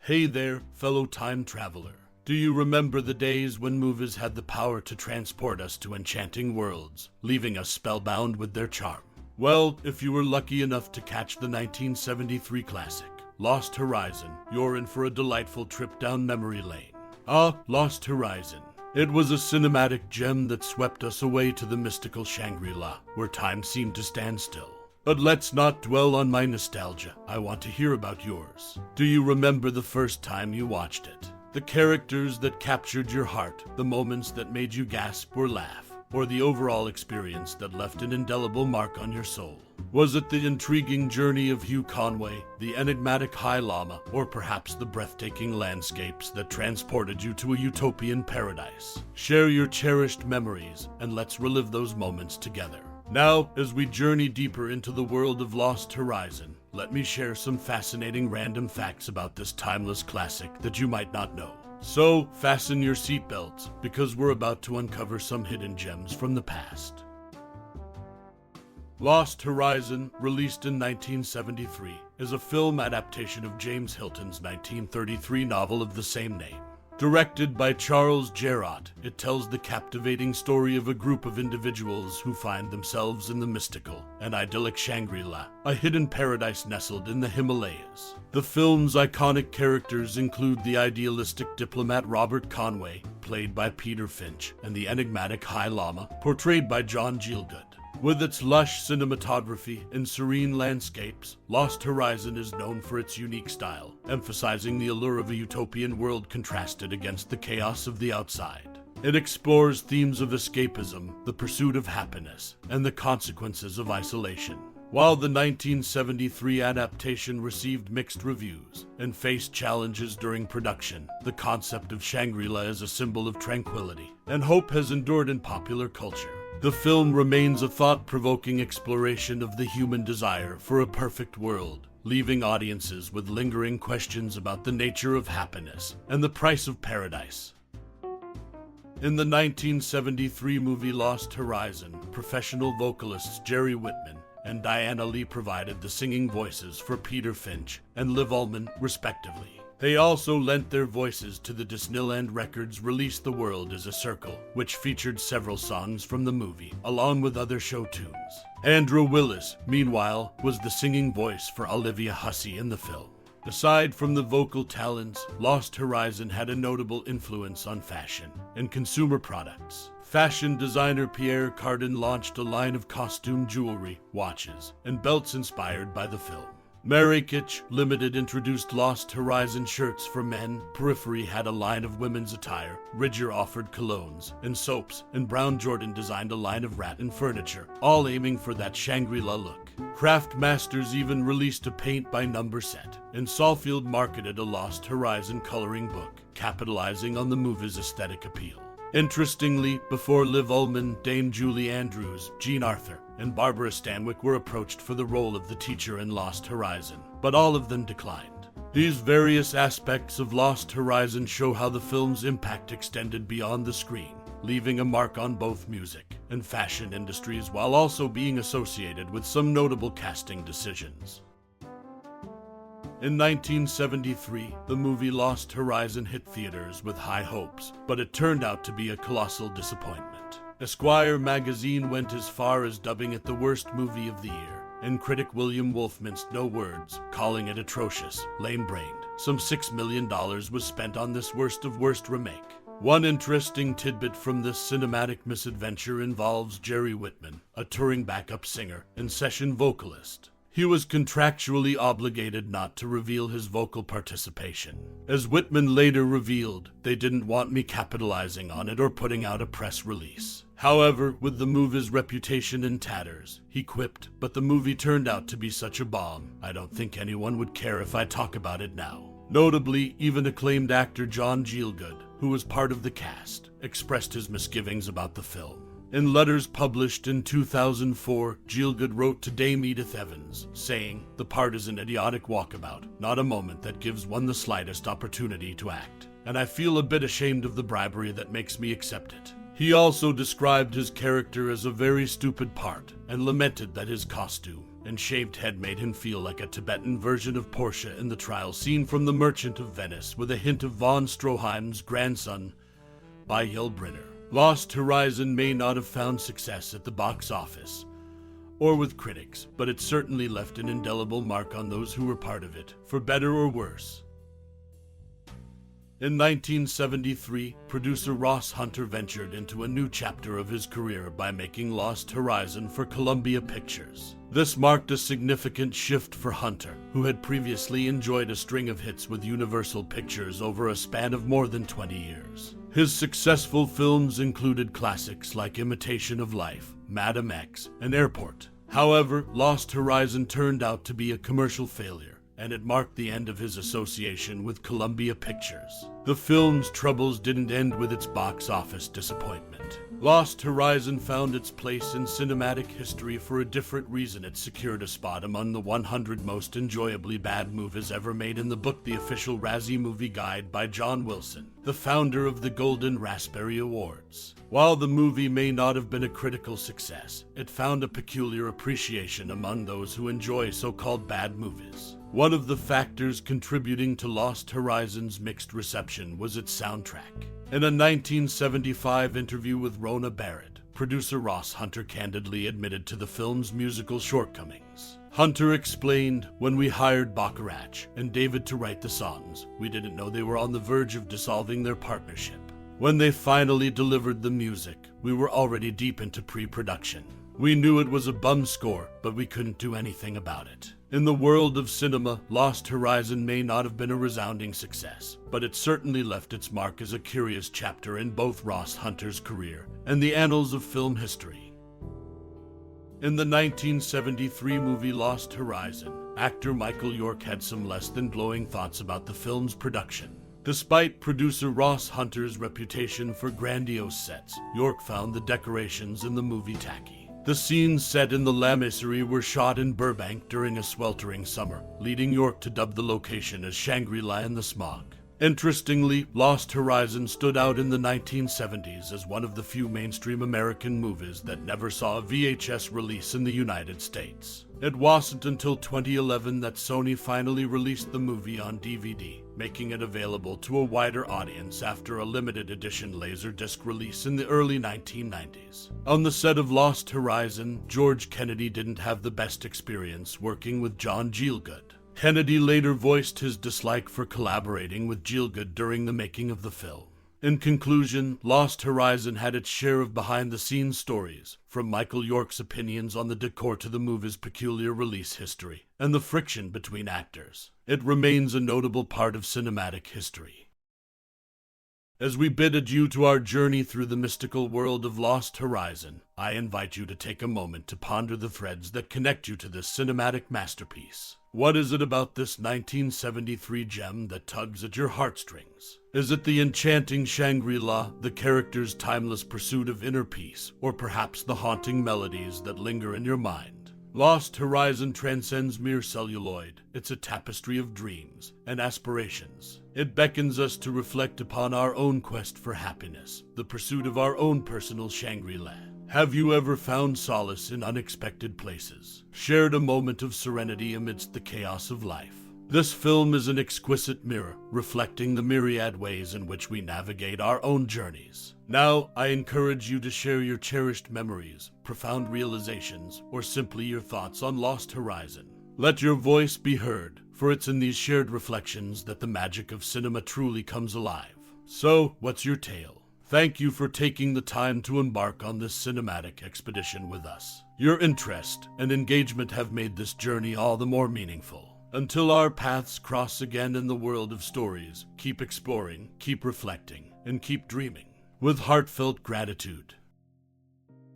Hey there, fellow time traveler. Do you remember the days when movies had the power to transport us to enchanting worlds, leaving us spellbound with their charm? Well, if you were lucky enough to catch the 1973 classic, Lost Horizon, you're in for a delightful trip down memory lane. Lost Horizon. It was a cinematic gem that swept us away to the mystical Shangri-La, where time seemed to stand still. But let's not dwell on my nostalgia. I want to hear about yours. Do you remember the first time you watched it? The characters that captured your heart, the moments that made you gasp or laugh, or the overall experience that left an indelible mark on your soul? Was it the intriguing journey of Hugh Conway, the enigmatic High Lama, or perhaps the breathtaking landscapes that transported you to a utopian paradise? Share your cherished memories, and let's relive those moments together. Now, as we journey deeper into the world of Lost Horizon, let me share some fascinating random facts about this timeless classic that you might not know. So, fasten your seatbelts, because we're about to uncover some hidden gems from the past. Lost Horizon, released in 1973, is a film adaptation of James Hilton's 1933 novel of the same name. Directed by Charles Jarrott, it tells the captivating story of a group of individuals who find themselves in the mystical and idyllic Shangri-La, a hidden paradise nestled in the Himalayas. The film's iconic characters include the idealistic diplomat Robert Conway, played by Peter Finch, and the enigmatic High Lama, portrayed by John Gielgud. With its lush cinematography and serene landscapes, Lost Horizon is known for its unique style, emphasizing the allure of a utopian world contrasted against the chaos of the outside. It explores themes of escapism, the pursuit of happiness, and the consequences of isolation. While the 1973 adaptation received mixed reviews and faced challenges during production, the concept of Shangri-La as a symbol of tranquility and hope has endured in popular culture. The film remains a thought-provoking exploration of the human desire for a perfect world, leaving audiences with lingering questions about the nature of happiness and the price of paradise. In the 1973 movie Lost Horizon, professional vocalists Jerry Whitman and Diana Lee provided the singing voices for Peter Finch and Liv Ullmann, respectively. They also lent their voices to the Disneyland Records' Release the World as a Circle, which featured several songs from the movie, along with other show tunes. Andrew Willis, meanwhile, was the singing voice for Olivia Hussey in the film. Aside from the vocal talents, Lost Horizon had a notable influence on fashion and consumer products. Fashion designer Pierre Cardin launched a line of costume jewelry, watches, and belts inspired by the film. Marrakech Limited introduced Lost Horizon shirts for men, Periphery had a line of women's attire, Ridger offered colognes and soaps, and Brown Jordan designed a line of rattan furniture, all aiming for that Shangri-La look. Craft Masters even released a paint-by-number set, and Saalfeld marketed a Lost Horizon coloring book, capitalizing on the movie's aesthetic appeal. Interestingly, before Liv Ullmann, Dame Julie Andrews, Jean Arthur, and Barbara Stanwyck were approached for the role of the teacher in Lost Horizon, but all of them declined. These various aspects of Lost Horizon show how the film's impact extended beyond the screen, leaving a mark on both music and fashion industries while also being associated with some notable casting decisions. In 1973, the movie Lost Horizon hit theaters with high hopes, but it turned out to be a colossal disappointment. Esquire magazine went as far as dubbing it the worst movie of the year, and critic William Wolfe minced no words, calling it atrocious, lame-brained. Some $6 million was spent on this worst of worst remake. One interesting tidbit from this cinematic misadventure involves Jerry Whitman, a touring backup singer and session vocalist. He was contractually obligated not to reveal his vocal participation. As Whitman later revealed, they didn't want me capitalizing on it or putting out a press release. However, with the movie's reputation in tatters, he quipped, "But the movie turned out to be such a bomb, I don't think anyone would care if I talk about it now." Notably, even acclaimed actor John Gielgud, who was part of the cast, expressed his misgivings about the film. In letters published in 2004, Gielgud wrote to Dame Edith Evans, saying, "The part is an idiotic walkabout, not a moment that gives one the slightest opportunity to act, and I feel a bit ashamed of the bribery that makes me accept it." He also described his character as a very stupid part, and lamented that his costume and shaved head made him feel like a Tibetan version of Portia in the trial scene from The Merchant of Venice, with a hint of von Stroheim's grandson by Yelbrunner. Lost Horizon may not have found success at the box office or with critics, but it certainly left an indelible mark on those who were part of it, for better or worse. In 1973, producer Ross Hunter ventured into a new chapter of his career by making Lost Horizon for Columbia Pictures. This marked a significant shift for Hunter, who had previously enjoyed a string of hits with Universal Pictures over a span of more than 20 years. His successful films included classics like Imitation of Life, Madam X, and Airport. However, Lost Horizon turned out to be a commercial failure, and it marked the end of his association with Columbia Pictures. The film's troubles didn't end with its box office disappointment. Lost Horizon found its place in cinematic history for a different reason. It secured a spot among the 100 most enjoyably bad movies ever made in the book The Official Razzie Movie Guide by John Wilson, the founder of the Golden Raspberry Awards. While the movie may not have been a critical success, it found a peculiar appreciation among those who enjoy so-called bad movies. One of the factors contributing to Lost Horizon's mixed reception was its soundtrack. In a 1975 interview with Rona Barrett, producer Ross Hunter candidly admitted to the film's musical shortcomings. Hunter explained, "When we hired Bacharach and David to write the songs, we didn't know they were on the verge of dissolving their partnership. When they finally delivered the music, we were already deep into pre-production. We knew it was a bum score, but we couldn't do anything about it." In the world of cinema, Lost Horizon may not have been a resounding success, but it certainly left its mark as a curious chapter in both Ross Hunter's career and the annals of film history. In the 1973 movie Lost Horizon, actor Michael York had some less than glowing thoughts about the film's production. Despite producer Ross Hunter's reputation for grandiose sets, York found the decorations in the movie tacky. The scenes set in the Lamasery were shot in Burbank during a sweltering summer, leading York to dub the location as Shangri-La in the smog. Interestingly, Lost Horizon stood out in the 1970s as one of the few mainstream American movies that never saw a VHS release in the United States. It wasn't until 2011 that Sony finally released the movie on DVD, making it available to a wider audience after a limited edition Laserdisc release in the early 1990s. On the set of Lost Horizon, George Kennedy didn't have the best experience working with John Gielgud. Kennedy later voiced his dislike for collaborating with Gielgud during the making of the film. In conclusion, Lost Horizon had its share of behind-the-scenes stories, from Michael York's opinions on the decor to the movie's peculiar release history, and the friction between actors. It remains a notable part of cinematic history. As we bid adieu to our journey through the mystical world of Lost Horizon, I invite you to take a moment to ponder the threads that connect you to this cinematic masterpiece. What is it about this 1973 gem that tugs at your heartstrings? Is it the enchanting Shangri-La, the character's timeless pursuit of inner peace, or perhaps the haunting melodies that linger in your mind? Lost Horizon transcends mere celluloid. It's a tapestry of dreams and aspirations. It beckons us to reflect upon our own quest for happiness, the pursuit of our own personal Shangri-La. Have you ever found solace in unexpected places? Shared a moment of serenity amidst the chaos of life? This film is an exquisite mirror, reflecting the myriad ways in which we navigate our own journeys. Now, I encourage you to share your cherished memories, profound realizations, or simply your thoughts on Lost Horizon. Let your voice be heard, for it's in these shared reflections that the magic of cinema truly comes alive. So, what's your tale? Thank you for taking the time to embark on this cinematic expedition with us. Your interest and engagement have made this journey all the more meaningful. Until our paths cross again in the world of stories, keep exploring, keep reflecting, and keep dreaming. With heartfelt gratitude,